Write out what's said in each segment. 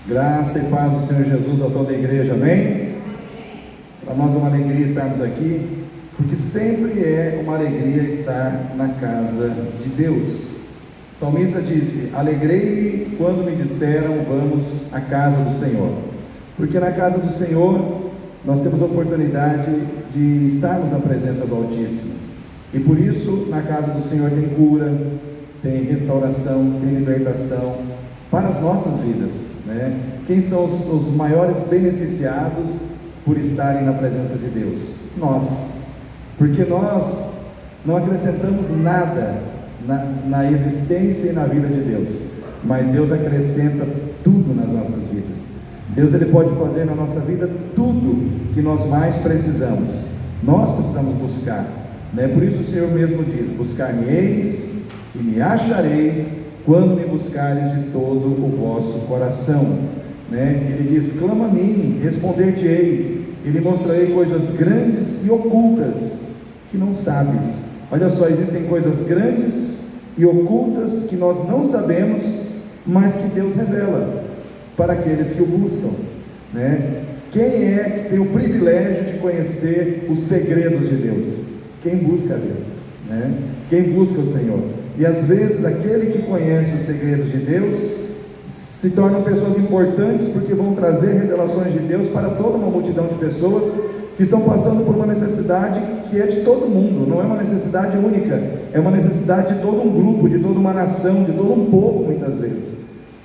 Graça e paz do Senhor Jesus a toda a igreja, amém? Para nós é uma alegria estarmos aqui, porque sempre é uma alegria estar na casa de Deus. O salmista disse: alegrei-me quando me disseram, vamos à casa do Senhor. Porque na casa do Senhor nós temos a oportunidade de estarmos na presença do Altíssimo. E por isso, na casa do Senhor tem cura, tem restauração, tem libertação para as nossas vidas, né? Quem são os maiores beneficiados por estarem na presença de Deus? Nós, porque nós não acrescentamos nada na existência e na vida de Deus, mas Deus acrescenta tudo nas nossas vidas. Deus, Ele pode fazer na nossa vida tudo que nós mais precisamos. Nós precisamos buscar, né? Por isso o Senhor mesmo diz: buscar-me-eis e me achareis quando me buscares de todo o vosso coração, né? Ele diz: clama a mim, responder-te-ei, e lhe mostrarei coisas grandes e ocultas que não sabes. Olha só, existem coisas grandes e ocultas que nós não sabemos, mas que Deus revela para aqueles que o buscam, né? Quem é que tem o privilégio de conhecer os segredos de Deus? Quem busca a Deus, né? Quem busca o Senhor. E às vezes aquele que conhece os segredos de Deus se tornam pessoas importantes, porque vão trazer revelações de Deus para toda uma multidão de pessoas que estão passando por uma necessidade que é de todo mundo. Não é uma necessidade única, é uma necessidade de todo um grupo, de toda uma nação, de todo um povo, muitas vezes.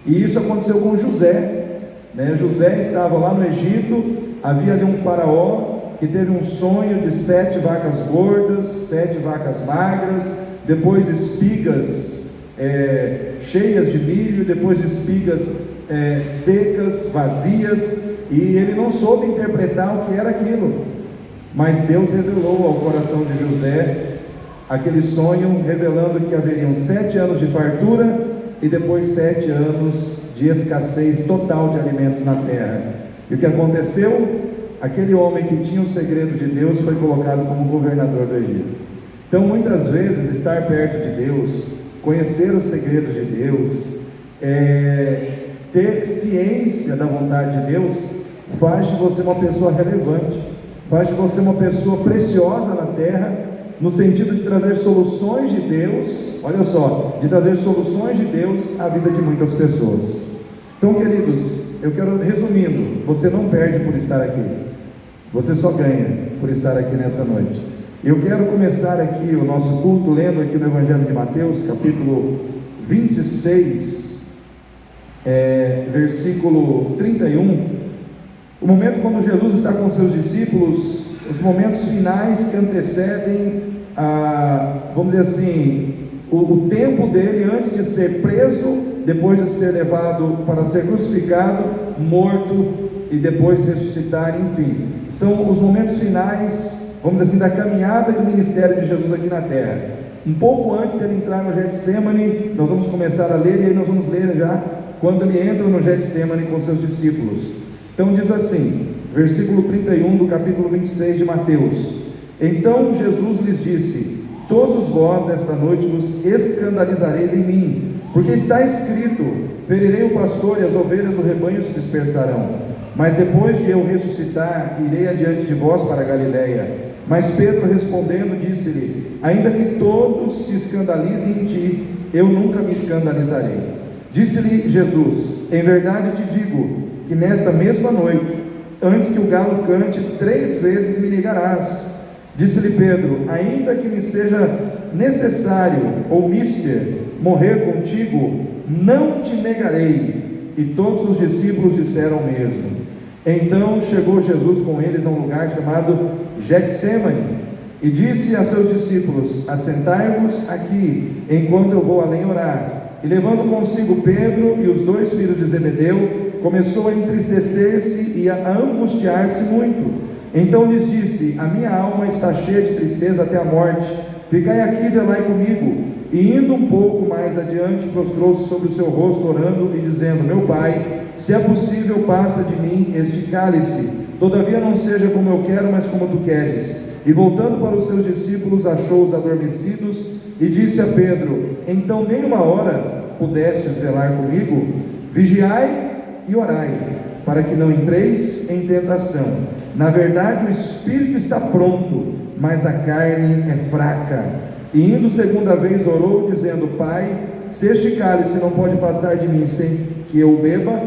E isso aconteceu com José, né? José estava lá no Egito, havia ali um faraó que teve um sonho de 7 vacas gordas, 7 vacas magras, depois espigas cheias de milho, depois espigas secas, vazias, e ele não soube interpretar o que era aquilo, mas Deus revelou ao coração de José aquele sonho, revelando que haveriam 7 anos de fartura e depois 7 anos de escassez total de alimentos na terra. E o que aconteceu? Aquele homem que tinha o segredo de Deus foi colocado como governador do Egito. Então, muitas vezes, estar perto de Deus, conhecer os segredos de Deus, ter ciência da vontade de Deus, faz de você uma pessoa relevante, faz de você uma pessoa preciosa na terra, no sentido de trazer soluções de Deus, olha só, de trazer soluções de Deus à vida de muitas pessoas. Então, queridos, eu quero, resumindo, você não perde por estar aqui, você só ganha por estar aqui nessa noite. Eu quero começar aqui o nosso culto lendo aqui no Evangelho de Mateus, capítulo 26, versículo 31, o momento quando Jesus está com seus discípulos, os momentos finais que antecedem vamos dizer assim, o tempo dele antes de ser preso, depois de ser levado para ser crucificado, morto e depois ressuscitar, enfim, são os momentos finais, vamos dizer assim, da caminhada do ministério de Jesus aqui na terra. Um pouco antes dele entrar no Getsemane, nós vamos começar a ler, e aí nós vamos ler já quando ele entra no Getsemane com seus discípulos. Então diz assim, versículo 31 do capítulo 26 de Mateus: então Jesus lhes disse: todos vós esta noite vos escandalizareis em mim, porque está escrito: ferirei o pastor e as ovelhas do rebanho se dispersarão. Mas depois de eu ressuscitar, irei adiante de vós para a Galiléia. Mas Pedro respondendo disse-lhe: ainda que todos se escandalizem em ti, eu nunca me escandalizarei. Disse-lhe Jesus: em verdade te digo, que nesta mesma noite, antes que o galo cante, 3 vezes me negarás. Disse-lhe Pedro: ainda que me seja necessário, ou mister, morrer contigo, não te negarei. E todos os discípulos disseram o mesmo. Então chegou Jesus com eles a um lugar chamado Getsemane, e disse a seus discípulos: assentai-vos aqui, enquanto eu vou além orar. E levando consigo Pedro e os 2 filhos de Zebedeu, começou a entristecer-se e a angustiar-se muito. Então lhes disse: a minha alma está cheia de tristeza até a morte, ficai aqui e velai comigo. E indo um pouco mais adiante, prostrou-se sobre o seu rosto, orando e dizendo: meu Pai, se é possível, passa de mim este cálice, todavia não seja como eu quero, mas como tu queres. E voltando para os seus discípulos, achou-os adormecidos, e disse a Pedro: então nem uma hora pudestes velar comigo? Vigiai e orai, para que não entreis em tentação. Na verdade, o espírito está pronto, mas a carne é fraca. E indo segunda vez orou, dizendo: Pai, se este cálice não pode passar de mim sem que eu beba,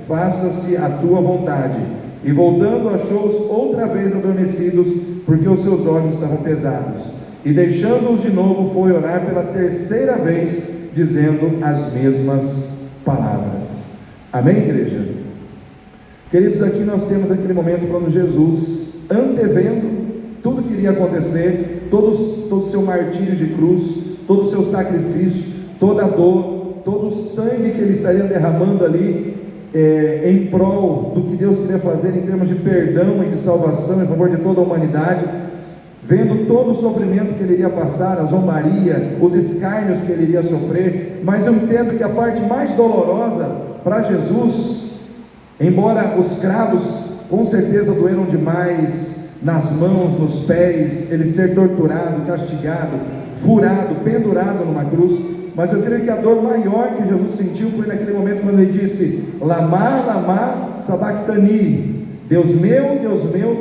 faça-se a tua vontade. E voltando, achou-os outra vez adormecidos, porque os seus olhos estavam pesados. E deixando-os de novo, foi orar pela terceira vez, dizendo as mesmas palavras. Amém, igreja? Queridos, aqui nós temos aquele momento quando Jesus, antevendo tudo que iria acontecer, todo o seu martírio de cruz, todo o seu sacrifício, toda a dor, todo o sangue que ele estaria derramando ali, em prol do que Deus queria fazer em termos de perdão e de salvação em favor de toda a humanidade, vendo todo o sofrimento que ele iria passar, a zombaria, os escárnios que ele iria sofrer. Mas eu entendo que a parte mais dolorosa para Jesus, embora os cravos com certeza doeram demais nas mãos, nos pés, ele ser torturado, castigado, furado, pendurado numa cruz, mas eu creio que a dor maior que Jesus sentiu foi naquele momento quando ele disse: Lama, lama, sabachthani, Deus meu,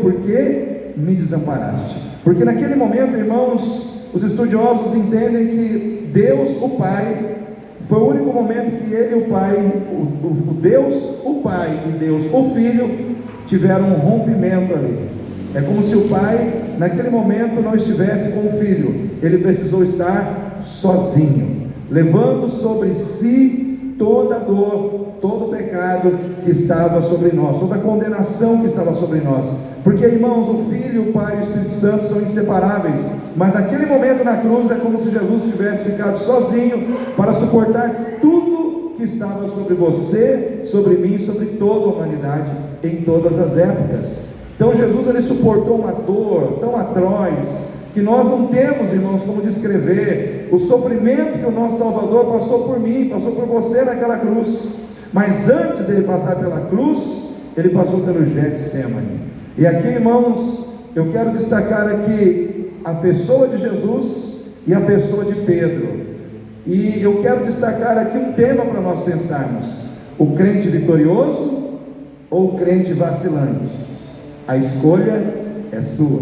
por que me desamparaste? Porque naquele momento, irmãos, os estudiosos entendem que Deus, o Pai, foi o único momento que ele e o Pai, o Deus, o Pai e Deus, o Filho, tiveram um rompimento ali. É como se o Pai, naquele momento, não estivesse com o Filho. Ele precisou estar sozinho, levando sobre si toda a dor, todo o pecado que estava sobre nós, toda a condenação que estava sobre nós. Porque, irmãos, o Filho, o Pai e o Espírito Santo são inseparáveis, mas naquele momento na cruz é como se Jesus tivesse ficado sozinho para suportar tudo que estava sobre você, sobre mim, sobre toda a humanidade, em todas as épocas. Então Jesus, ele suportou uma dor tão atroz, que nós não temos, irmãos, como descrever o sofrimento que o nosso Salvador passou por mim, passou por você naquela cruz. Mas antes dele passar pela cruz, ele passou pelo Getsemane. E aqui, irmãos, eu quero destacar aqui a pessoa de Jesus e a pessoa de Pedro. E eu quero destacar aqui um tema para nós pensarmos: o crente vitorioso ou o crente vacilante? A escolha é sua.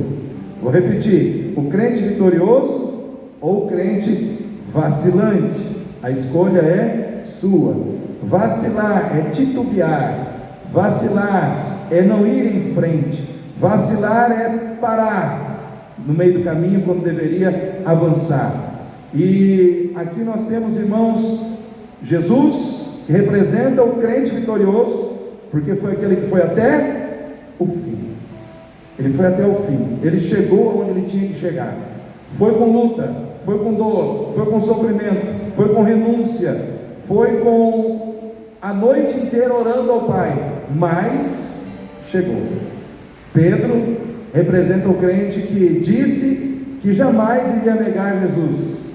Vou repetir: o crente vitorioso ou o crente vacilante? A escolha é sua. Vacilar é titubear, vacilar é não ir em frente, vacilar é parar no meio do caminho quando deveria avançar. E aqui nós temos, irmãos, Jesus, que representa o crente vitorioso, porque foi aquele que foi até o fim. Ele foi até o fim, ele chegou onde ele tinha que chegar. Foi com luta, foi com dor, foi com sofrimento, foi com renúncia, foi com a noite inteira orando ao Pai, mas chegou. Pedro representa o crente que disse que jamais iria negar Jesus.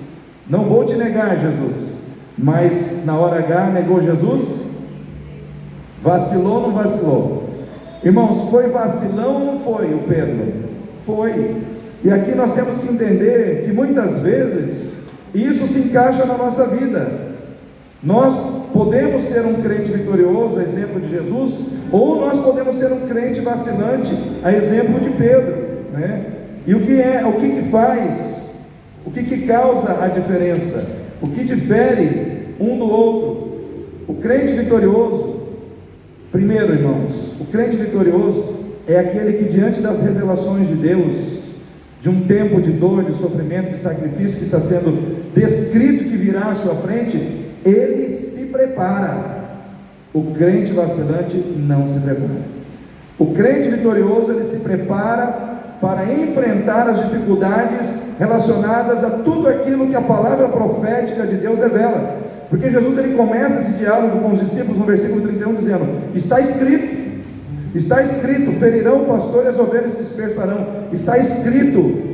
Não vou te negar, Jesus. Mas na hora H negou Jesus? Vacilou ou não vacilou? Irmãos, foi vacilão ou não foi o Pedro? Foi. E aqui nós temos que entender que muitas vezes isso se encaixa na nossa vida. Nós podemos ser um crente vitorioso, a exemplo de Jesus, ou nós podemos ser um crente vacilante, a exemplo de Pedro, né? E o que faz, o que causa a diferença, o que difere um do outro? O crente vitorioso, primeiro, irmãos, o crente vitorioso é aquele que, diante das revelações de Deus, de um tempo de dor, de sofrimento, de sacrifício que está sendo descrito que virá à sua frente, ele se prepara. O crente vacilante não se prepara. O crente vitorioso, ele se prepara para enfrentar as dificuldades relacionadas a tudo aquilo que a palavra profética de Deus revela. Porque Jesus, ele começa esse diálogo com os discípulos no versículo 31 dizendo: está escrito, ferirão o pastor e as ovelhas dispersarão. Está escrito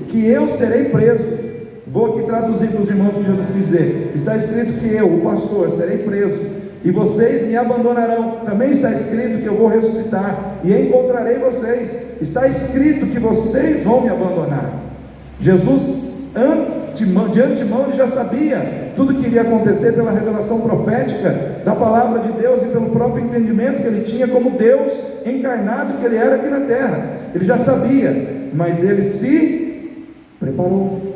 que eu serei preso. Vou aqui traduzir para os irmãos o que Jesus quis dizer. Está escrito que eu, o pastor, serei preso, e vocês me abandonarão. Também está escrito que eu vou ressuscitar e encontrarei vocês. Está escrito que vocês vão me abandonar. Jesus de antemão ele já sabia tudo que iria acontecer pela revelação profética da palavra de Deus e pelo próprio entendimento que ele tinha como Deus encarnado que ele era aqui na terra. Ele já sabia, mas ele se preparou.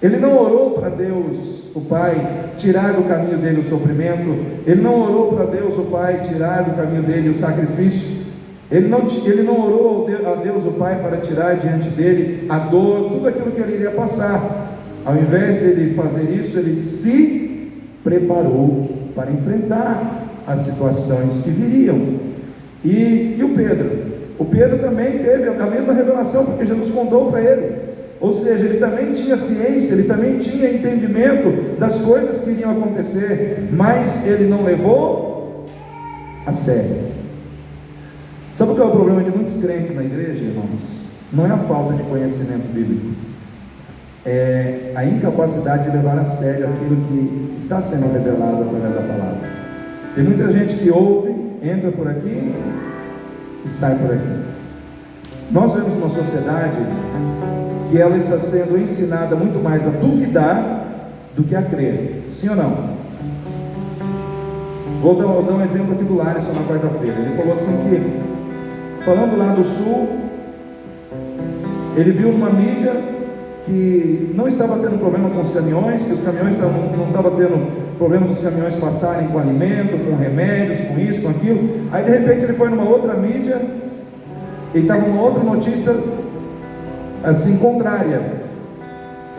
Ele não orou para Deus, o Pai, tirar do caminho dele o sofrimento. Ele não orou para Deus, o Pai, tirar do caminho dele o sacrifício. Ele não orou a Deus, o Pai, para tirar diante dele a dor, tudo aquilo que ele iria passar. Ao invés de ele fazer isso, ele se preparou para enfrentar as situações que viriam. E o Pedro? O Pedro também teve a mesma revelação, porque Jesus contou para ele. Ou seja, ele também tinha ciência, ele também tinha entendimento das coisas que iriam acontecer, mas ele não levou a sério. Sabe o que é o problema de muitos crentes na igreja, irmãos? Não é a falta de conhecimento bíblico, é a incapacidade de levar a sério aquilo que está sendo revelado através da palavra. Tem muita gente que ouve, entra por aqui e sai por aqui. Nós vemos uma sociedade que ela está sendo ensinada muito mais a duvidar do que a crer. Sim ou não? Vou dar um exemplo aqui do Larson na quarta-feira. Ele falou assim que, falando lá do sul, ele viu numa mídia que não estava tendo problema com os caminhões, que os caminhões não estavam tendo problema dos caminhões passarem com alimento, com remédios, com isso, com aquilo. Aí de repente ele foi numa outra mídia, ele estava numa outra notícia assim, contrária,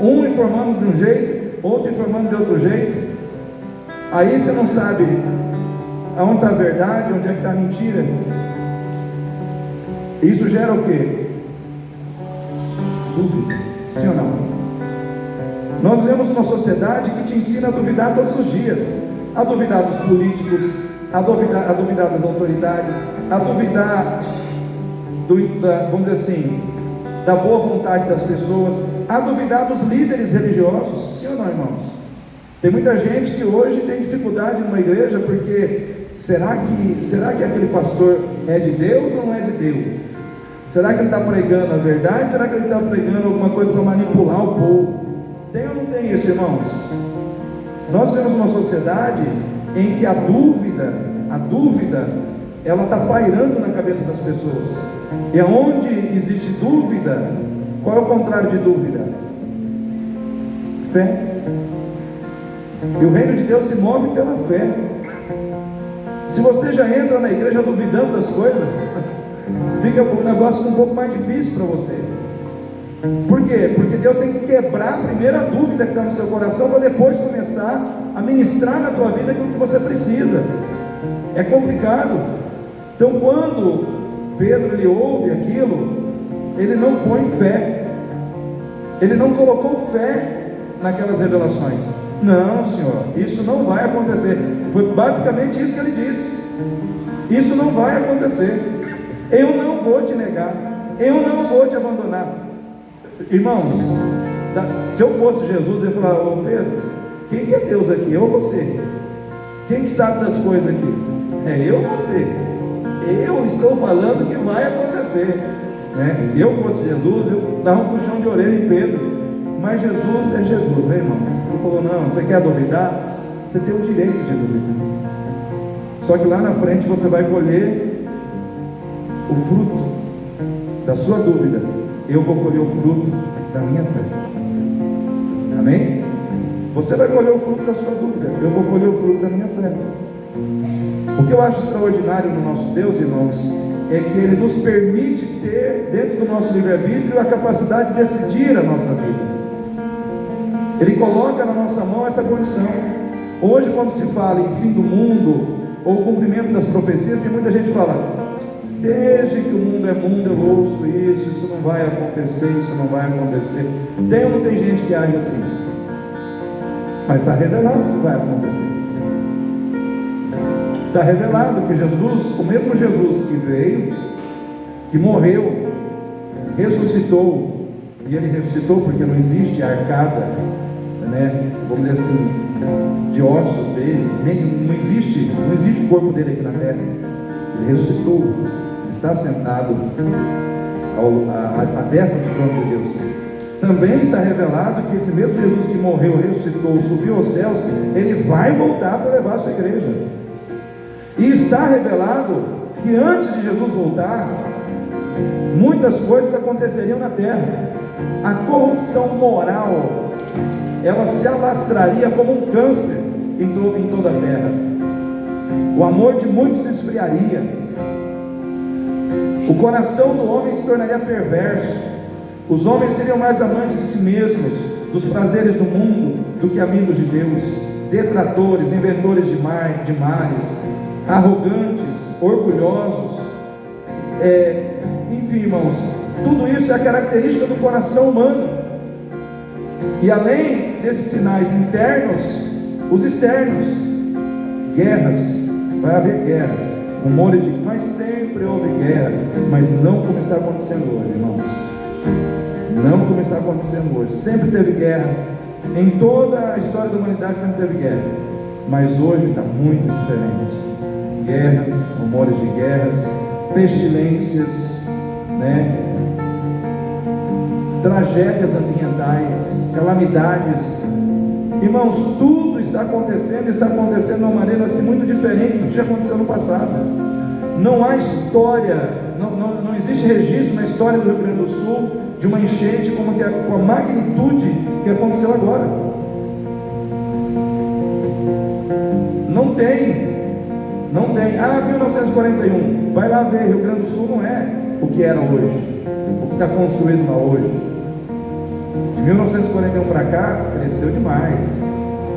um informando de um jeito, outro informando de outro jeito. Aí você não sabe aonde está a verdade, onde é que está a mentira. Isso gera o quê? Dúvida, sim ou não? Nós vivemos uma sociedade que te ensina a duvidar todos os dias, a duvidar dos políticos, a duvidar das autoridades, a duvidar vamos dizer assim, da boa vontade das pessoas, a duvidar dos líderes religiosos. Sim ou não, irmãos? Tem muita gente que hoje tem dificuldade numa igreja porque será que aquele pastor é de Deus ou não é de Deus? Será que ele está pregando a verdade? Será que ele está pregando alguma coisa para manipular o povo? Tem ou não tem isso, irmãos? Nós vemos uma sociedade em que a dúvida ela está pairando na cabeça das pessoas. E onde existe dúvida, qual é o contrário de dúvida? Fé. E o reino de Deus se move pela fé. Se você já entra na igreja duvidando das coisas, fica um negócio um pouco mais difícil para você. Por quê? Porque Deus tem que quebrar a primeira dúvida que está no seu coração, para depois começar a ministrar na tua vida aquilo que você precisa. É complicado. Então quando Pedro ele ouve aquilo, ele não põe fé, ele não colocou fé naquelas revelações. Não, Senhor, isso não vai acontecer. Foi basicamente isso que ele disse: isso não vai acontecer, eu não vou te negar, eu não vou te abandonar. Irmãos, se eu fosse Jesus, eu ia falar: ô Pedro, quem que é Deus aqui? Eu ou você? Quem que sabe das coisas aqui? É eu ou você? Eu estou falando que vai acontecer, né? Se eu fosse Jesus, eu dava um puxão de orelha em Pedro. Mas Jesus é Jesus, né, irmãos? Ele falou: não, você quer duvidar? Você tem o direito de duvidar. Só que lá na frente você vai colher o fruto da sua dúvida. Eu vou colher o fruto da minha fé. Amém? Você vai colher o fruto da sua dúvida, eu vou colher o fruto da minha fé. O que eu acho extraordinário no nosso Deus, irmãos, é que Ele nos permite ter, dentro do nosso livre-arbítrio, a capacidade de decidir a nossa vida. Ele coloca na nossa mão essa condição. Hoje, quando se fala em fim do mundo, ou cumprimento das profecias, tem muita gente que fala: desde que o mundo é mundo, eu ouço isso não vai acontecer, isso não vai acontecer. Tem ou não tem gente que age assim? Mas está revelado que vai acontecer. Está revelado que Jesus, o mesmo Jesus que veio, que morreu, ressuscitou, e Ele ressuscitou porque não existe arcada, né, vamos dizer assim, de ossos dele, não existe o corpo dele aqui na terra. Ele ressuscitou, Ele está sentado à destra do trono de Deus. também está revelado que esse mesmo Jesus que morreu, ressuscitou, subiu aos céus, ele vai voltar para levar a sua igreja. E está revelado que antes de Jesus voltar, muitas coisas aconteceriam na terra. A corrupção moral, ela se alastraria como um câncer em toda a terra. O amor de muitos se esfriaria. O coração do homem se tornaria perverso. Os homens seriam mais amantes de si mesmos, dos prazeres do mundo, do que amigos de Deus. Detratores, inventores de males, arrogantes, orgulhosos. Enfim, irmãos, tudo isso é a característica do coração humano. E além desses sinais internos, os externos. Guerras, vai haver guerras, rumores de que mas sempre houve guerra, mas não como está acontecendo hoje, irmãos. Não como está acontecendo hoje. Sempre teve guerra, em toda a história da humanidade sempre teve guerra, mas hoje está muito diferente. Guerras, rumores de guerras, pestilências, tragédias ambientais, calamidades. Irmãos, tudo está acontecendo de uma maneira assim muito diferente do que já aconteceu no passado. Não há história, não existe registro na história do Rio Grande do Sul de uma enchente com a magnitude que aconteceu agora. Não tem. 1941, vai lá ver, Rio Grande do Sul não é o que era hoje, o que está construído lá hoje. De 1941 para cá, cresceu demais,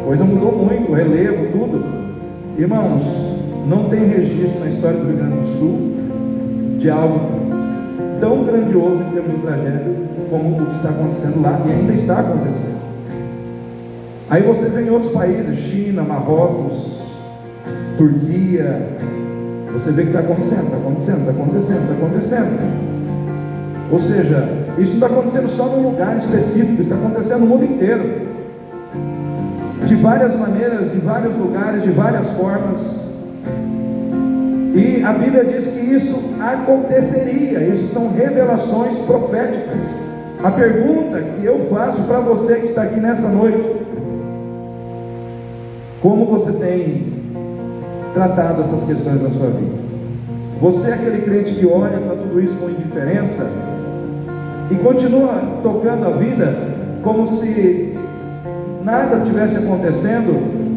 a coisa mudou muito, o relevo, tudo. Irmãos, não tem registro na história do Rio Grande do Sul de algo tão grandioso em termos de tragédia como o que está acontecendo lá, e ainda está acontecendo. Aí você vê em outros países, China, Marrocos, Turquia, você vê que está acontecendo. Ou seja, isso não está acontecendo só num lugar específico, está acontecendo no mundo inteiro, de várias maneiras, em vários lugares, de várias formas. E a Bíblia diz que isso aconteceria. Isso são revelações proféticas. A pergunta que eu faço para você que está aqui nessa noite: como você tem tratado essas questões na sua vida? Você é aquele crente que olha para tudo isso com indiferença e continua tocando a vida como se nada estivesse acontecendo?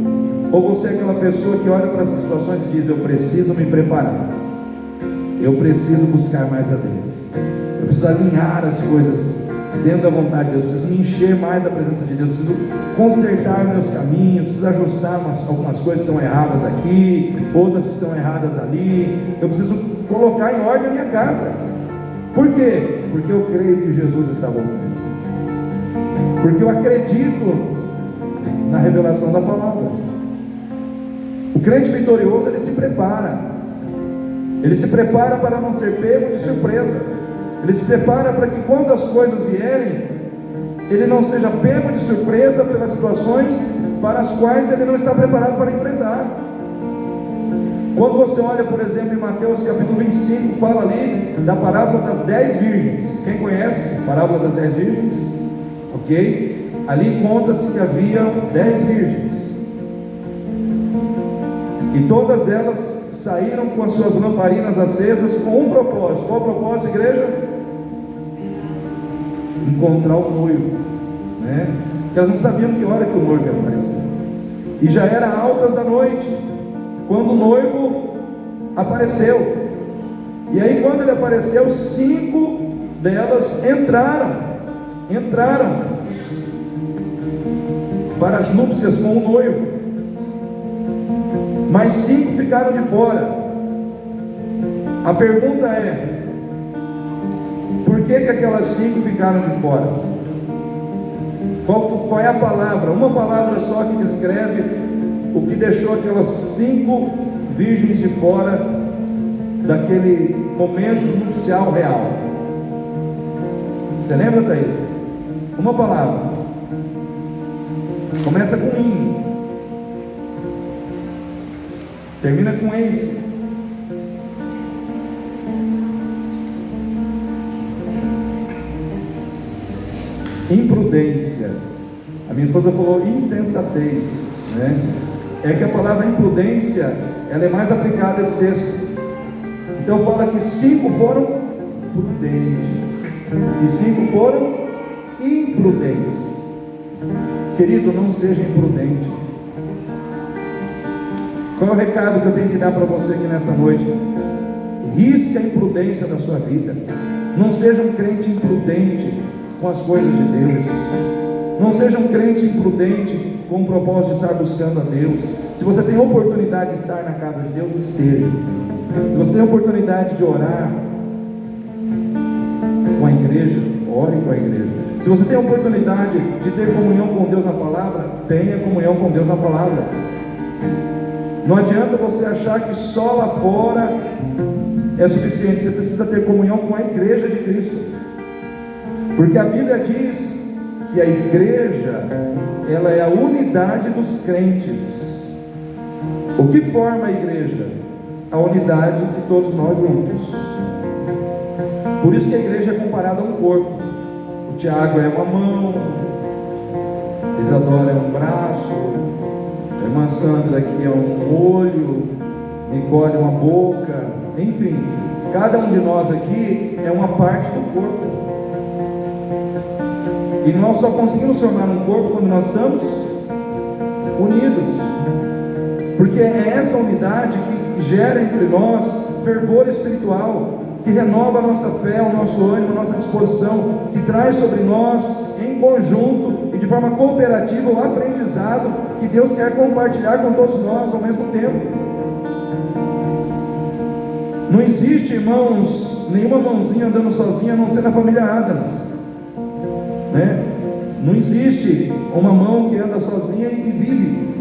Ou você é aquela pessoa que olha para essas situações e diz: eu preciso me preparar, eu preciso buscar mais a Deus, eu preciso alinhar as coisas dentro da vontade de Deus, preciso me encher mais da presença de Deus, preciso consertar meus caminhos, preciso ajustar algumas coisas que estão erradas aqui, outras que estão erradas ali, eu preciso colocar em ordem a minha casa. Por quê? Porque eu creio que Jesus está voltando, porque eu acredito na revelação da palavra. O crente vitorioso, ele se prepara para não ser pego de surpresa, ele se prepara para que quando as coisas vierem, ele não seja pego de surpresa pelas situações para as quais ele não está preparado para enfrentar. Quando você olha, por exemplo, em Mateus capítulo 25, fala ali da parábola das 10 virgens. Quem conhece a parábola das 10 virgens? Ok? Ali conta-se que havia 10 virgens, e todas elas saíram com as suas lamparinas acesas com um propósito. Qual o propósito, igreja? Encontrar o noivo, Porque elas não sabiam que hora que o noivo ia aparecer, e já era altas da noite quando o noivo apareceu. E aí, quando ele apareceu, 5 delas entraram para as núpcias com o noivo, mas 5 ficaram de fora. A pergunta é: por que aquelas 5 ficaram de fora? Qual é a palavra? Uma palavra só que descreve o que deixou aquelas 5 virgens de fora daquele momento nupcial real. Você lembra, Thaís? Uma palavra. Começa com in, termina com eis. Imprudência. A minha esposa falou insensatez, né? É que a palavra imprudência, ela é mais aplicada a esse texto. Então fala que 5 foram prudentes e 5 foram imprudentes. Querido, não seja imprudente. Qual é o recado que eu tenho que dar para você aqui nessa noite? Risque a imprudência da sua vida. Não seja um crente imprudente com as coisas de Deus. Não seja um crente imprudente com o propósito de estar buscando a Deus. Se você tem oportunidade de estar na casa de Deus, esteja. Se você tem oportunidade de orar com a igreja, ore com a igreja. Se você tem oportunidade de ter comunhão com Deus na palavra, tenha comunhão com Deus na palavra. Não adianta você achar que só lá fora é suficiente. Você precisa ter comunhão com a igreja de Cristo, porque a Bíblia diz que a igreja, ela é a unidade dos crentes. O que forma a igreja? A unidade de todos nós juntos. Por isso que a igreja é comparada a um corpo. O Tiago é uma mão, Isadora é um braço, a irmã Sandra aqui é um olho, Nicole uma boca, enfim, cada um de nós aqui é uma parte do corpo. E nós só conseguimos formar um corpo quando nós estamos unidos, porque é essa unidade que gera entre nós fervor espiritual, que renova a nossa fé, o nosso ânimo, a nossa disposição, que traz sobre nós, em conjunto e de forma cooperativa, o aprendizado que Deus quer compartilhar com todos nós ao mesmo tempo. Não existe, irmãos, nenhuma mãozinha andando sozinha, a não ser na família Adams, né? Não existe uma mão que anda sozinha e vive.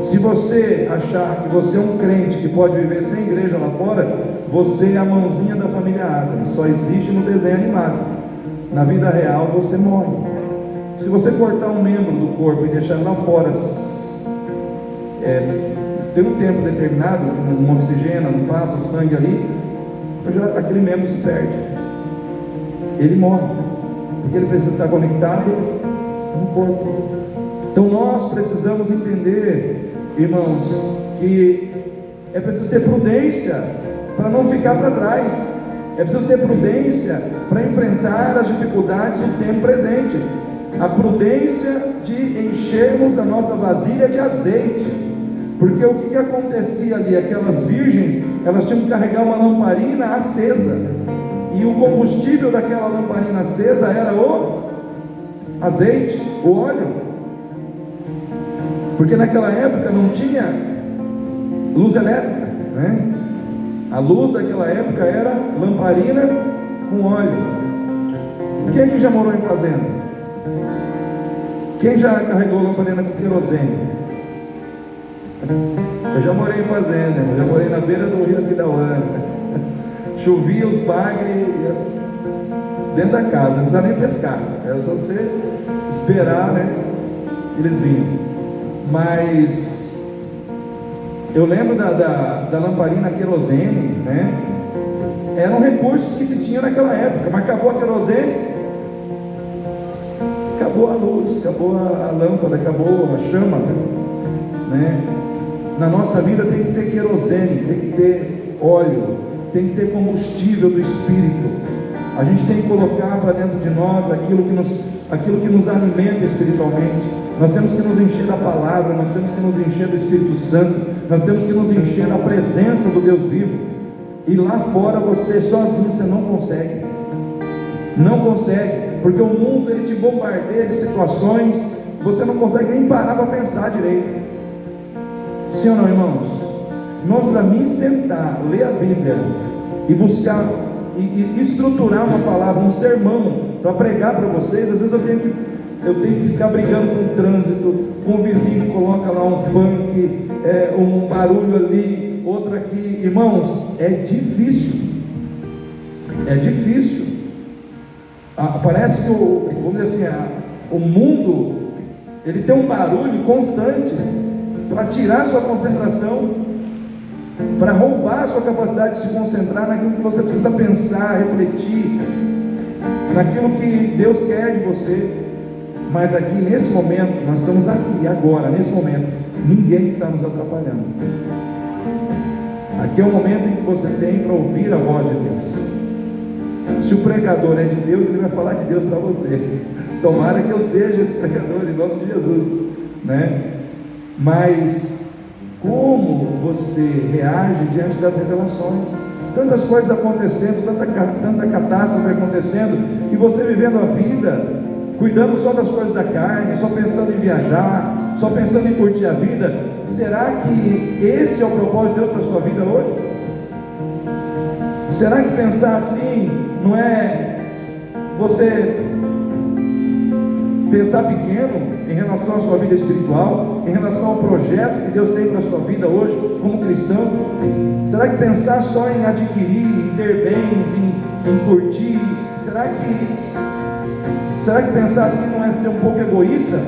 Se você achar que você é um crente que pode viver sem igreja lá fora, você é a mãozinha da família Adams. Só existe no desenho animado. Na vida real você morre. Se você cortar um membro do corpo e deixar lá fora, tem um tempo determinado, não oxigena, não passa o sangue ali, aquele membro se perde. Ele morre, porque ele precisa estar conectado no corpo. Então nós precisamos entender, irmãos, que é preciso ter prudência para não ficar para trás. É preciso ter prudência para enfrentar as dificuldades do tempo presente. A prudência de enchermos a nossa vasilha de azeite. Porque o que acontecia ali? Aquelas virgens, elas tinham que carregar uma lamparina acesa, e o combustível daquela lamparina acesa era o azeite, o óleo. Porque naquela época não tinha luz elétrica, né? A luz daquela época era lamparina com óleo. Quem aqui já morou em fazenda? Quem já carregou lamparina com querosene? Eu já morei em fazenda, eu já morei na beira do rio Aquidauana. Chovia os bagres dentro da casa, não precisava nem pescar, era só você esperar, né, que eles vinham. Mas eu lembro da lamparina querosene, né? Eram recursos que se tinha naquela época, mas acabou a querosene, acabou a luz, acabou a lâmpada, acabou a chama, né? Na nossa vida tem que ter querosene, tem que ter óleo, tem que ter combustível do Espírito. A gente tem que colocar para dentro de nós aquilo que nos alimenta espiritualmente. Nós temos que nos encher da palavra, nós temos que nos encher do Espírito Santo, nós temos que nos encher da presença do Deus vivo. E lá fora você sozinho você não consegue. Não consegue, porque o mundo ele te bombardeia de situações, você não consegue nem parar para pensar direito. Sim ou não, irmãos? Irmãos, para mim sentar, ler a Bíblia e buscar e estruturar uma palavra, um sermão para pregar para vocês, às vezes eu tenho que ficar brigando com o trânsito, com o vizinho que coloca lá um funk, um barulho ali, outro aqui. Irmãos, é difícil. É difícil. Parece que vamos dizer assim, o mundo ele tem um barulho constante para tirar sua concentração, para roubar a sua capacidade de se concentrar naquilo que você precisa pensar, refletir. naquilo que Deus quer de você. Mas aqui nesse momento, nós estamos aqui, agora, nesse momento, ninguém está nos atrapalhando. Aqui é o momento em que você tem para ouvir a voz de Deus. Se o pregador é de Deus, ele vai falar de Deus para você. Tomara que eu seja esse pregador em nome de Jesus, né? Mas como você reage diante das revelações? Tantas coisas acontecendo, tanta catástrofe acontecendo, e você vivendo a vida, cuidando só das coisas da carne, só pensando em viajar, só pensando em curtir a vida. Será que esse é o propósito de Deus para a sua vida hoje? Será que pensar assim não é você pensar pequeno em relação à sua vida espiritual, em relação ao projeto que Deus tem para a sua vida hoje como cristão? Será que pensar só em adquirir, em ter bens, em curtir, será que pensar assim não é ser um pouco egoísta?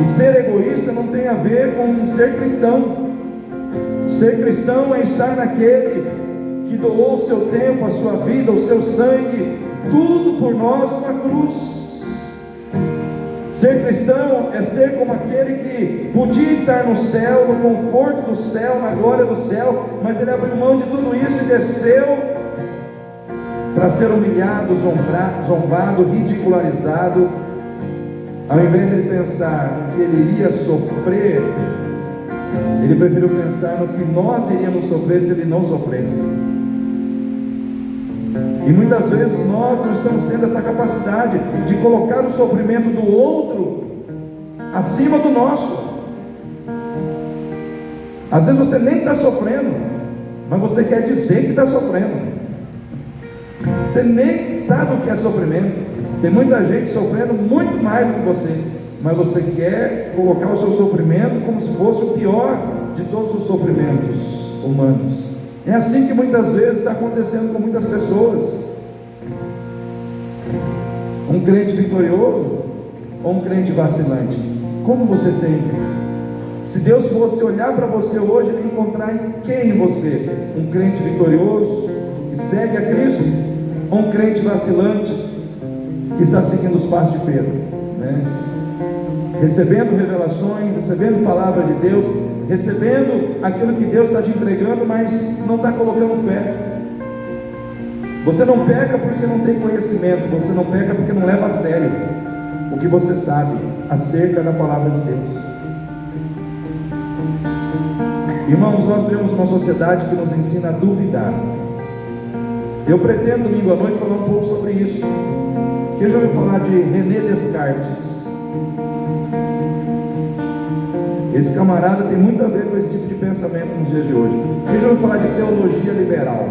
E ser egoísta não tem a ver com ser cristão. Ser cristão é estar naquele que doou o seu tempo, a sua vida, o seu sangue, tudo por nós numa cruz. Ser cristão é ser como aquele que podia estar no céu, no conforto do céu, na glória do céu, mas ele abriu mão de tudo isso e desceu para ser humilhado, zombado, ridicularizado. Ao invés de ele pensar que ele iria sofrer, ele preferiu pensar no que nós iríamos sofrer se ele não sofresse. E muitas vezes nós não estamos tendo essa capacidade de colocar o sofrimento do outro acima do nosso. Às vezes você nem está sofrendo, mas você quer dizer que está sofrendo. Você nem sabe o que é sofrimento. Tem muita gente sofrendo muito mais do que você, mas você quer colocar o seu sofrimento como se fosse o pior de todos os sofrimentos humanos. É assim que muitas vezes está acontecendo com muitas pessoas. Um crente vitorioso ou um crente vacilante? Como você tem? Se Deus fosse olhar para você hoje, ele encontrar em quem você? Um crente vitorioso que segue a Cristo, ou um crente vacilante que está seguindo os passos de Pedro, né? Recebendo revelações, recebendo palavra de Deus, recebendo aquilo que Deus está te entregando, mas não está colocando fé. Você não peca porque não tem conhecimento, você não peca porque não leva a sério o que você sabe acerca da palavra de Deus. Irmãos, nós vivemos uma sociedade que nos ensina a duvidar. Eu pretendo domingo à noite falar um pouco sobre isso. Quem já ouviu falar de René Descartes? Esse camarada tem muito a ver com esse tipo de pensamento nos dias de hoje. Quem já ouviu falar de teologia liberal?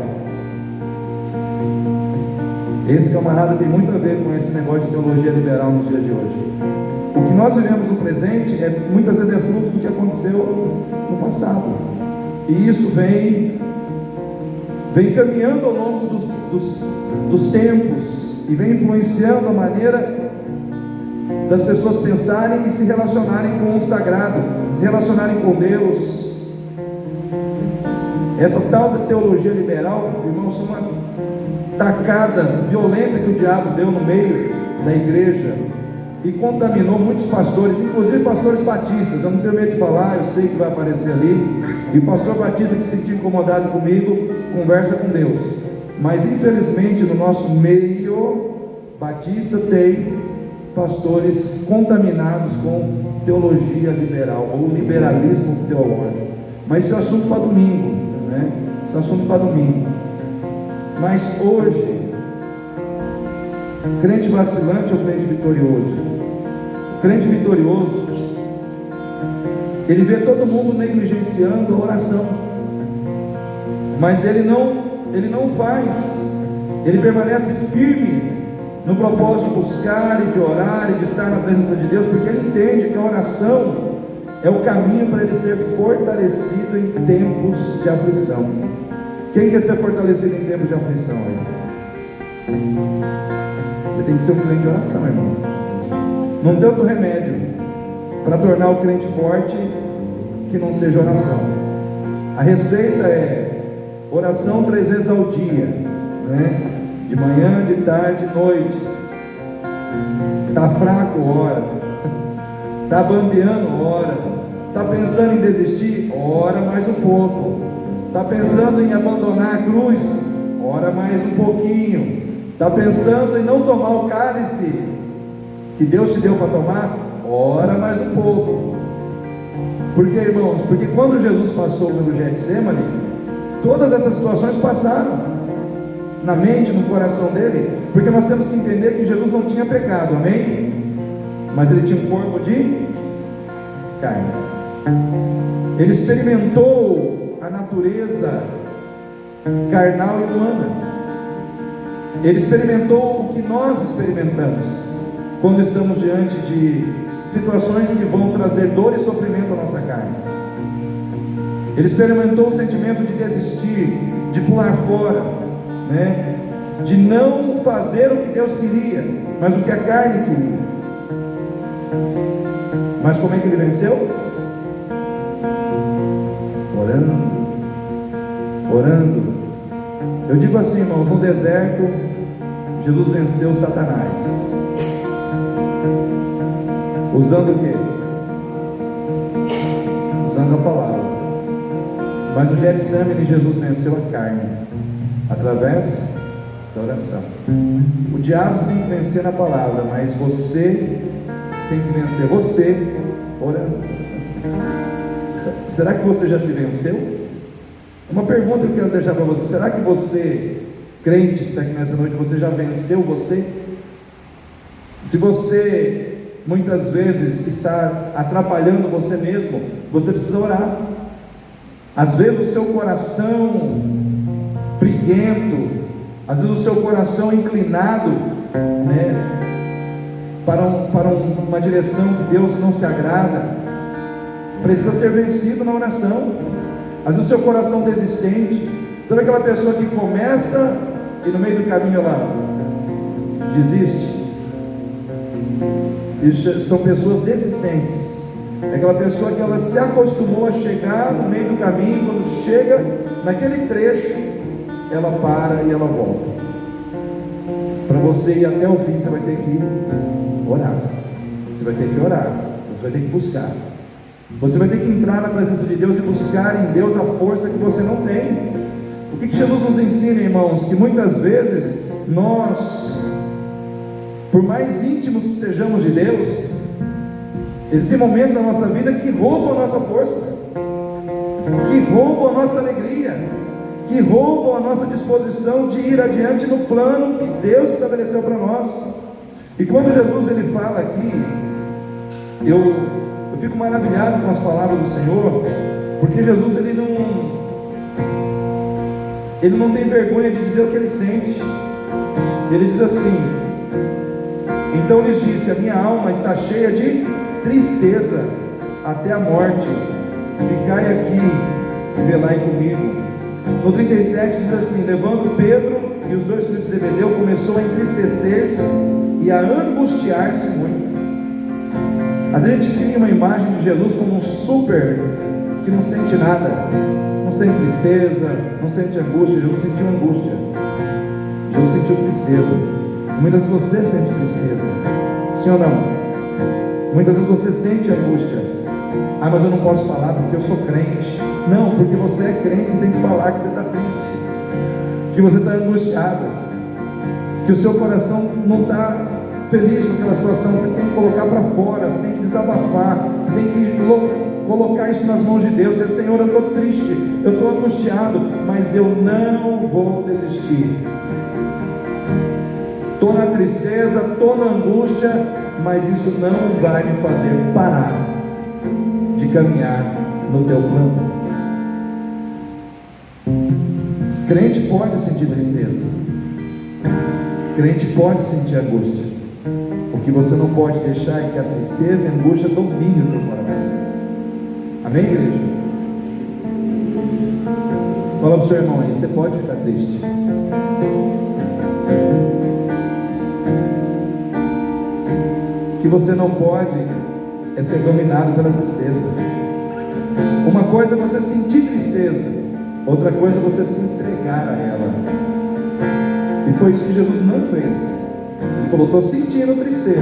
Esse camarada tem muito a ver com esse negócio de teologia liberal nos dias de hoje. O que nós vivemos no presente muitas vezes é fruto do que aconteceu no passado. E isso vem caminhando ao longo dos tempos e vem influenciando a maneira das pessoas pensarem e se relacionarem com o sagrado, se relacionarem com Deus. Essa tal de teologia liberal, irmãos, é uma tacada violenta que o diabo deu no meio da igreja e contaminou muitos pastores, inclusive pastores batistas. Eu não tenho medo de falar, eu sei que vai aparecer ali. E o pastor batista que se sentiu incomodado comigo, conversa com Deus. Mas infelizmente no nosso meio batista tem pastores contaminados com teologia liberal ou liberalismo teológico. Mas isso é assunto para domingo, né? Isso é assunto para domingo. Mas hoje, crente vacilante ou crente vitorioso? O crente vitorioso, ele vê todo mundo negligenciando a oração, mas ele não faz, ele permanece firme no propósito de buscar e de orar e de estar na presença de Deus, porque ele entende que a oração é o caminho para ele ser fortalecido em tempos de aflição. Quem quer ser fortalecido em tempos de aflição aí? Você tem que ser um crente de oração, irmão. Não tem outro remédio para tornar o crente forte que não seja oração. A receita é oração 3 vezes ao dia, né? De manhã, de tarde, de noite. Está fraco, ora. Está bambeando, ora. Está pensando em desistir? Ora mais um pouco. Está pensando em abandonar a cruz? Ora mais um pouquinho. Está pensando em não tomar o cálice que Deus te deu para tomar? Ora mais um pouco. Por quê, irmãos? Porque quando Jesus passou pelo Getsemane, todas essas situações passaram na mente, no coração dele. Porque nós temos que entender que Jesus não tinha pecado, amém? Mas ele tinha um corpo de carne. Ele experimentou a natureza carnal e humana. Ele experimentou o que nós experimentamos quando estamos diante de situações que vão trazer dor e sofrimento à nossa carne. Ele experimentou o sentimento de desistir, de pular fora, né? De não fazer o que Deus queria, mas o que a carne queria. Mas como é que ele venceu? Orando. Eu digo assim, irmãos, no deserto Jesus venceu Satanás. Usando o quê? Usando a palavra. Mas no Getsemane Jesus venceu a carne através da oração. O diabo tem que vencer na palavra, mas você tem que vencer você orando. Será que você já se venceu? Uma pergunta que eu quero deixar para você: será que você, crente que está aqui nessa noite, você já venceu você? Se você muitas vezes está atrapalhando você mesmo, você precisa orar. Às vezes o seu coração briguento, às vezes o seu coração inclinado, né, para uma direção que Deus não se agrada, precisa ser vencido na oração. Às vezes o seu coração desistente, sabe aquela pessoa que começa e no meio do caminho ela desiste? Isso são pessoas desistentes. É aquela pessoa que ela se acostumou a chegar no meio do caminho, quando chega naquele trecho, ela para e ela volta. Para você ir até o fim, você vai ter que orar. Você vai ter que orar. Você vai ter que buscar. Você vai ter que entrar na presença de Deus e buscar em Deus a força que você não tem. O que Jesus nos ensina, irmãos? Que muitas vezes nós, por mais íntimos que sejamos de Deus, existem momentos na nossa vida que roubam a nossa força, que roubam a nossa alegria, que roubam a nossa disposição de ir adiante no plano que Deus estabeleceu para nós. E quando Jesus ele fala aqui, eu fico maravilhado com as palavras do Senhor, porque Jesus ele não tem vergonha de dizer o que ele sente. Ele diz assim: então lhes disse, a minha alma está cheia de tristeza até a morte, ficai aqui e velai comigo. No 37 diz assim: levando Pedro e os 2 filhos de Zebedeu, começou a entristecer-se e a angustiar-se muito. A gente cria uma imagem de Jesus como um super que não sente nada, não sente tristeza, não sente angústia. Jesus sentiu angústia, Jesus sentiu tristeza. Muitas vezes você sente tristeza, sim ou não? Muitas vezes você sente angústia. Ah, mas eu não posso falar porque eu sou crente. Não, porque você é crente, você tem que falar que você está triste, que você está angustiado, que o seu coração não está feliz com aquela situação. Você tem que colocar para fora, você tem que desabafar, você tem que colocar isso nas mãos de Deus. Dizer: Senhor, eu estou triste, eu estou angustiado, mas eu não vou desistir. Estou na tristeza, estou na angústia, mas isso não vai me fazer parar de caminhar no teu plano. Crente pode sentir tristeza, crente pode sentir angústia. O que você não pode deixar é que a tristeza e a angústia domine o teu coração. Amém, igreja? Fala para o seu irmão aí: você pode ficar triste. O que você não pode é ser dominado pela tristeza. Uma coisa é você sentir tristeza, outra coisa é você se entregar a ela. foi isso que Jesus não fez. Ele falou: estou sentindo tristeza,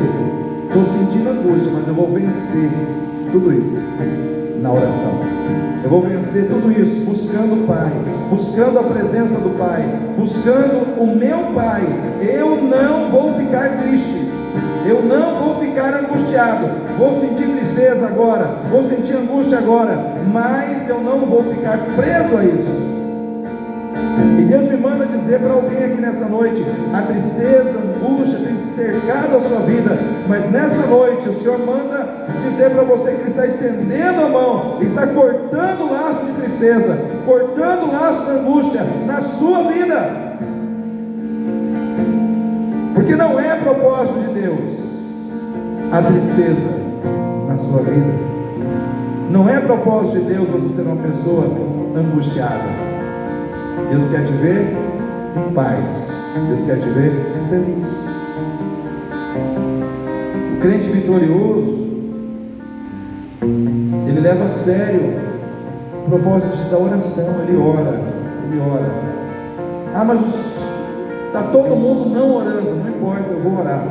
estou sentindo angústia, mas eu vou vencer tudo isso na oração. Eu vou vencer tudo isso buscando o Pai, buscando a presença do Pai, buscando o meu Pai. Eu não vou ficar triste, eu não vou ficar angustiado. Vou sentir tristeza agora, vou sentir angústia agora, mas eu não vou ficar preso a isso. E Deus me manda dizer para alguém aqui nessa noite: a tristeza, a angústia tem cercado a sua vida, mas nessa noite o Senhor manda dizer para você que Ele está estendendo a mão, está cortando o laço de tristeza, cortando o laço de angústia na sua vida, porque não é propósito de Deus a tristeza na sua vida. Não é propósito de Deus você ser uma pessoa angustiada. Deus quer te ver em paz, Deus quer te ver feliz. O crente vitorioso, ele leva a sério o propósito da oração. Ele ora. Ah, mas está todo mundo não orando. Não importa, eu vou orar.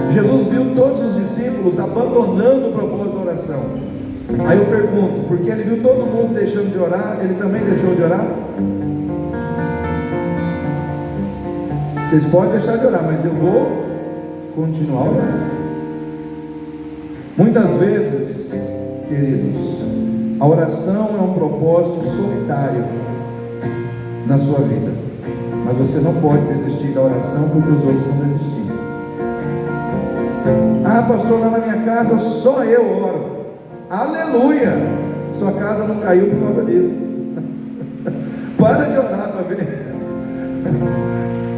Jesus viu todos os discípulos abandonando o propósito da oração. Aí eu pergunto: porque Ele viu todo mundo deixando de orar, Ele também deixou de orar? Vocês podem deixar de orar, mas eu vou continuar orando. Muitas vezes, queridos, a oração é um propósito solitário na sua vida, mas você não pode desistir da oração porque os outros estão desistindo. Ah, pastor, lá na minha casa só eu oro. Aleluia! Sua casa não caiu por causa disso. Para de orar para ver.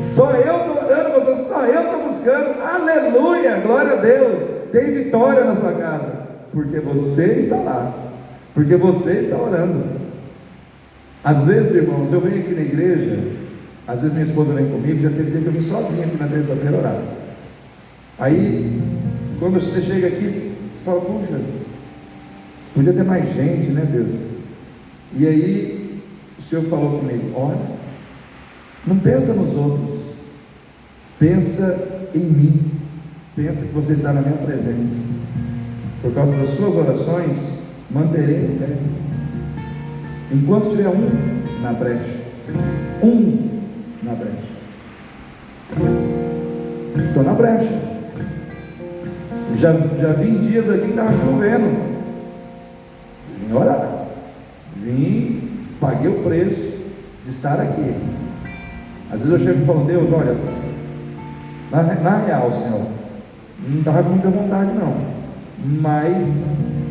Só eu estou orando, pastor, só eu estou buscando. Aleluia! Glória a Deus! Tem vitória na sua casa, porque você está lá, porque você está orando. Às vezes, irmãos, eu venho aqui na igreja, às vezes minha esposa vem comigo, já teve dia que eu vim sozinho aqui na terça-feira orar. Aí, quando você chega aqui, você fala: puxa, podia ter mais gente, né, Deus? E aí o Senhor falou comigo: olha, não pensa nos outros, pensa em mim, pensa que você está na minha presença. Por causa das suas orações, manterei em pé. Enquanto tiver um na brecha, estou na brecha. Já vi dias aqui que estava chovendo, vim orar, paguei o preço de estar aqui. Às vezes eu chego e falo: Deus, olha, na real, Senhor, não estava com muita vontade não, mas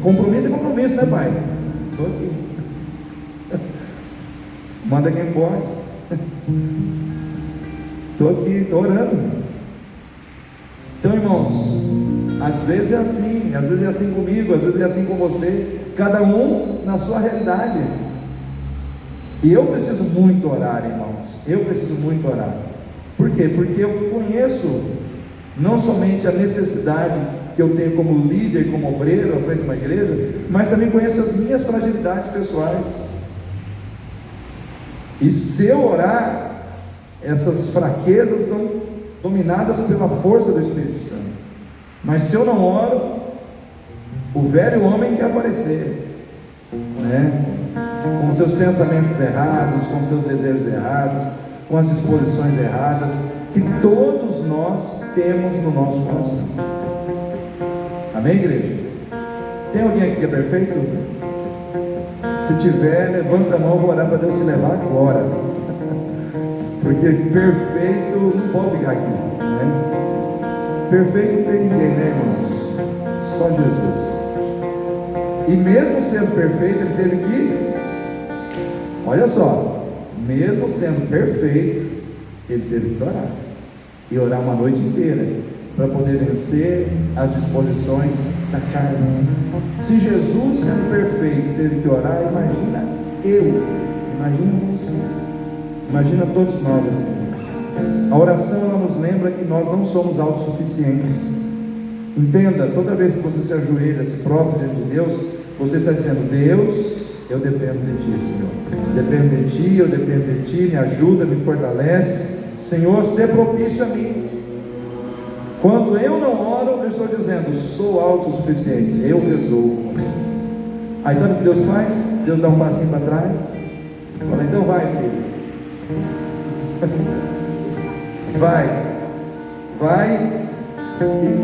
compromisso é compromisso, né, Pai? Estou aqui. Manda quem pode. Estou aqui, estou orando. Então, irmãos, às vezes é assim comigo, às vezes é assim com você, cada um na sua realidade. E eu preciso muito orar, irmãos, eu preciso muito orar. Por quê? Porque eu conheço não somente a necessidade que eu tenho como líder, como obreiro à frente de uma igreja, mas também conheço as minhas fragilidades pessoais. E se eu orar, essas fraquezas são dominadas pela força do Espírito Santo. Mas se eu não oro, o velho homem quer aparecer, né? Com seus pensamentos errados, com seus desejos errados, com as disposições erradas, que todos nós temos no nosso coração. Amém, igreja? Tem alguém aqui que é perfeito? Se tiver, levanta a mão, vou orar para Deus te levar agora. Porque perfeito não pode ficar aqui, né? Perfeito não tem ninguém, né, irmãos? Só Jesus. E mesmo sendo perfeito, ele teve que, olha só, mesmo sendo perfeito, ele teve que orar. E orar uma noite inteira, para poder vencer as disposições da carne. Se Jesus, sendo perfeito, teve que orar, imagina você, imagina todos nós aqui. A oração, ela nos lembra que nós não somos autossuficientes. Entenda, toda vez que você se ajoelha, se prostra diante de Deus, você está dizendo: Deus, eu dependo de Ti, Senhor, dependo de Ti, eu dependo de Ti, me ajuda, me fortalece, Senhor, sê propício a mim. Quando eu não oro, eu estou dizendo, sou autossuficiente, eu resolvo com você. Aí sabe o que Deus faz? Deus dá um passinho para trás, fala, então vai, filho. Vai e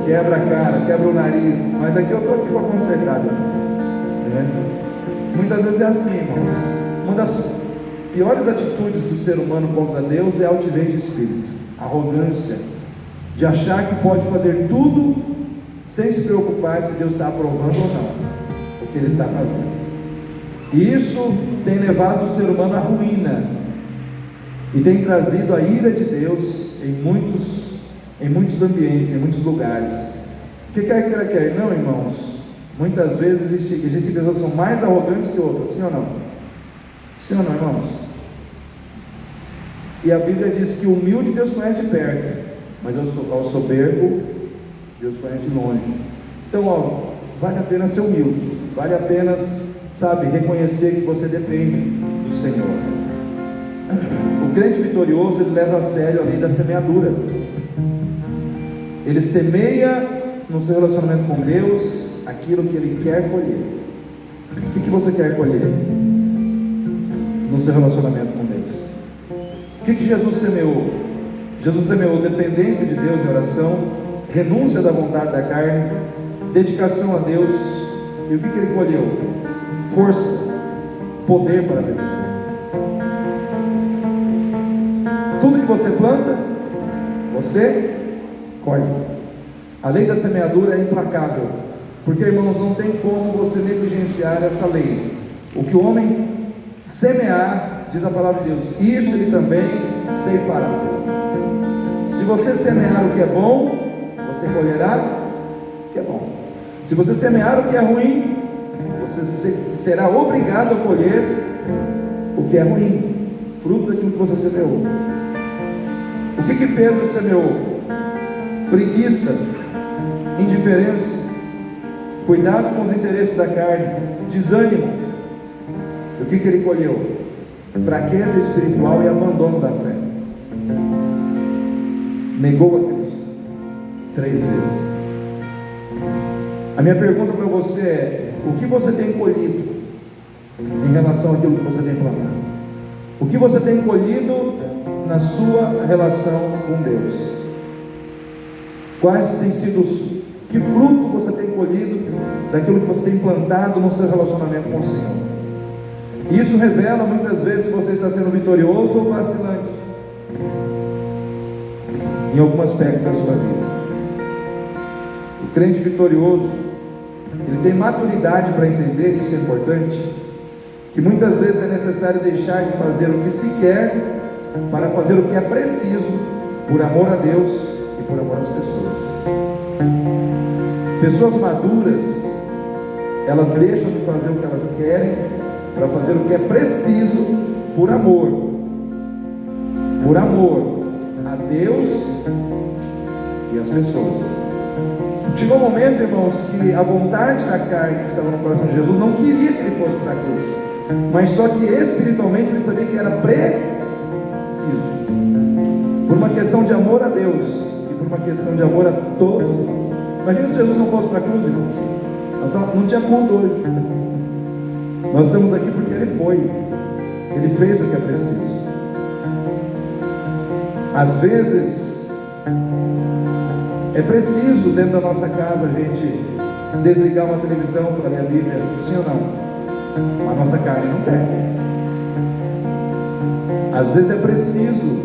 quebra a cara, quebra o nariz, mas aqui eu estou aqui para consertar depois, né? Muitas vezes é assim, irmãos. Uma das piores atitudes do ser humano contra Deus é a altivez de espírito, arrogância, de achar que pode fazer tudo sem se preocupar se Deus está aprovando ou não o que ele está fazendo. E isso tem levado o ser humano à ruína e tem trazido a ira de Deus em muitos ambientes, em muitos lugares. O que quer? Não, irmãos, muitas vezes existem pessoas que são mais arrogantes que outras, sim ou não? Sim ou não, irmãos? E a Bíblia diz que o humilde Deus conhece de perto, mas ao soberbo Deus conhece de longe. Então, vale a pena ser humilde, vale a pena, reconhecer que você depende do Senhor. O crente vitorioso, ele leva a sério a lei da semeadura. Ele semeia no seu relacionamento com Deus aquilo que ele quer colher. O que você quer colher no seu relacionamento com Deus? O que Jesus semeou? Jesus semeou dependência de Deus em oração, renúncia da vontade da carne, dedicação a Deus. E o que ele colheu? Força, poder para vencer. Tudo que você planta, você colhe. A lei da semeadura é implacável, porque, irmãos, não tem como você negligenciar essa lei. O que o homem semear, diz a palavra de Deus, isso ele também ceifará. Se você semear o que é bom, você colherá o que é bom. Se você semear o que é ruim, você será obrigado a colher o que é ruim, fruto daquilo que você semeou. O que Pedro semeou? Preguiça, indiferença, cuidado com os interesses da carne, desânimo. E o que ele colheu? Fraqueza espiritual e abandono da fé. Negou a Cristo 3 vezes. A minha pergunta para você é: o que você tem colhido em relação àquilo que você tem plantado? O que você tem colhido na sua relação com Deus? Quais têm sido que fruto você tem colhido daquilo que você tem plantado no seu relacionamento com o Senhor? Isso revela muitas vezes se você está sendo vitorioso ou vacilante em algum aspecto da sua vida. O crente vitorioso, ele tem maturidade para entender, isso é importante, que muitas vezes é necessário deixar de fazer o que se quer para fazer o que é preciso, por amor a Deus e por amor às pessoas. Pessoas maduras, elas deixam de fazer o que elas querem para fazer o que é preciso por amor a Deus e às pessoas. Chegou um momento, irmãos, que a vontade da carne que estava no coração de Jesus não queria que ele fosse para a cruz, mas só que espiritualmente ele sabia que era preciso, por uma questão de amor a Deus e por uma questão de amor a todos nós. Imagina se Jesus não fosse para a cruz, irmãos. Nós não tinha culto hoje. Nós estamos aqui porque ele foi, ele fez o que é preciso. Às vezes é preciso dentro da nossa casa a gente desligar uma televisão para ler a Bíblia, sim ou não? A nossa carne não quer. Às vezes é preciso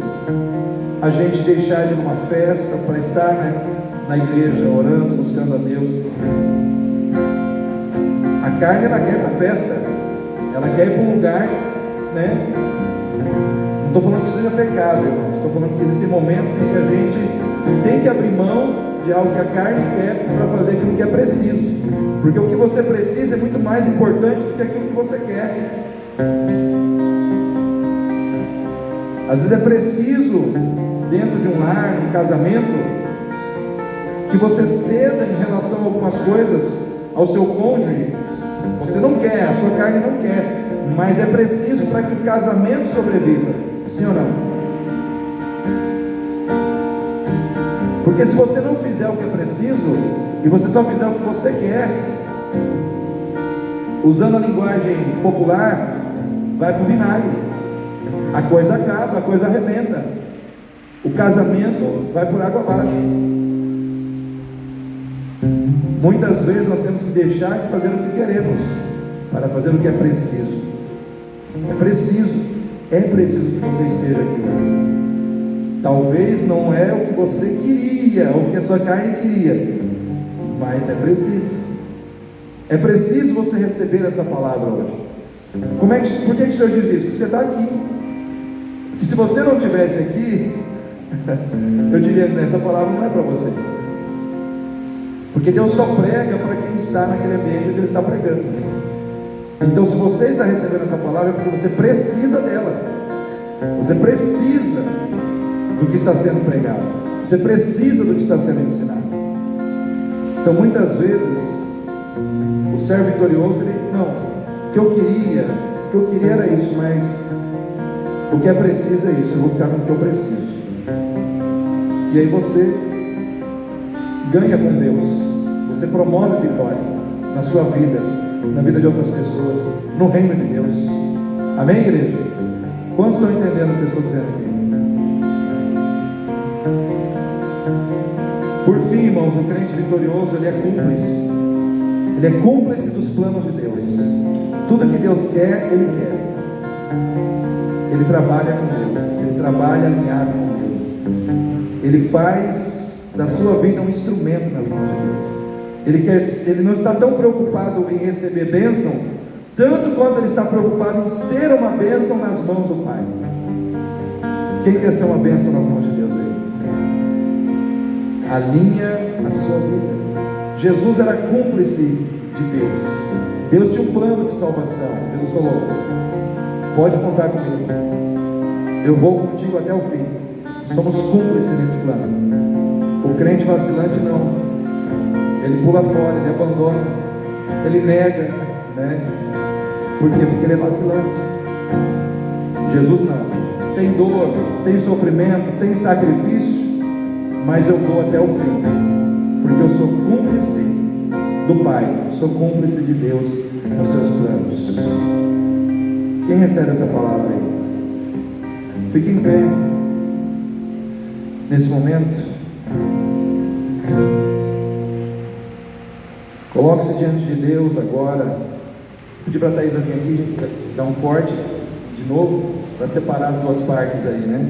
a gente deixar de ir numa festa para estar na igreja, orando, buscando a Deus. A carne, ela quer ir para a festa, ela quer ir para um lugar, né? Não estou falando que seja pecado, irmãos, estou falando que existem momentos em que a gente tem que abrir mão de algo que a carne quer para fazer aquilo que é preciso, porque o que você precisa é muito mais importante do que aquilo que você quer. Às vezes é preciso, dentro de um lar, num casamento, que você ceda em relação a algumas coisas ao seu cônjuge. Você não quer, a sua carne não quer, mas é preciso para que o casamento sobreviva. Sim ou não? Porque se você não fizer o que é preciso, e você só fizer o que você quer, usando a linguagem popular, vai para o vinagre. A coisa acaba, a coisa arrebenta. O casamento vai por água abaixo. Muitas vezes nós temos que deixar de fazer o que queremos para fazer o que é preciso. É preciso que você esteja aqui hoje. Talvez não é o que você queria, ou o que a sua carne queria, mas é preciso. É preciso você receber essa palavra hoje. Por que o Senhor diz isso? Porque você está aqui. Porque se você não estivesse aqui, eu diria, essa palavra não é para você. Porque Deus só prega para quem está naquele ambiente onde Ele está pregando. Então, se você está recebendo essa palavra, é porque você precisa dela. Você precisa do que está sendo pregado. Você precisa do que está sendo ensinado. Então, muitas vezes, o servo vitorioso, ele, não, o que eu queria era isso, mas o que é preciso é isso, eu vou ficar com o que eu preciso. E aí você ganha com Deus, você promove vitória na sua vida, na vida de outras pessoas, no reino de Deus. Amém, igreja? Quantos estão entendendo o que eu estou dizendo aqui? Por fim, irmãos, o crente vitorioso, ele é cúmplice. Ele é cúmplice dos planos de Deus. Tudo que Deus quer, ele quer. Ele trabalha com Deus, ele trabalha alinhado com Deus. Ele faz da sua vida um instrumento nas mãos de Deus. Ele não está tão preocupado em receber bênção, tanto quanto ele está preocupado em ser uma bênção nas mãos do Pai. Quem quer ser uma bênção nas mãos de Deus aí? Alinha a sua vida. Jesus era cúmplice de Deus. Deus tinha um plano de salvação. Jesus falou: pode contar comigo, eu vou contigo até o fim. Somos cúmplices nesse plano. O crente vacilante não. Ele pula fora, ele abandona, ele nega, né? Por quê? Porque ele é vacilante. Jesus não. Tem dor, tem sofrimento, tem sacrifício, mas eu vou até o fim, porque eu sou cúmplice do Pai, sou cúmplice de Deus nos seus planos. Quem recebe essa palavra aí? Fique em pé nesse momento. Coloque-se diante de Deus agora. Vou pedir para a Thaisa vir aqui, dar um corte de novo, para separar as duas partes aí, né?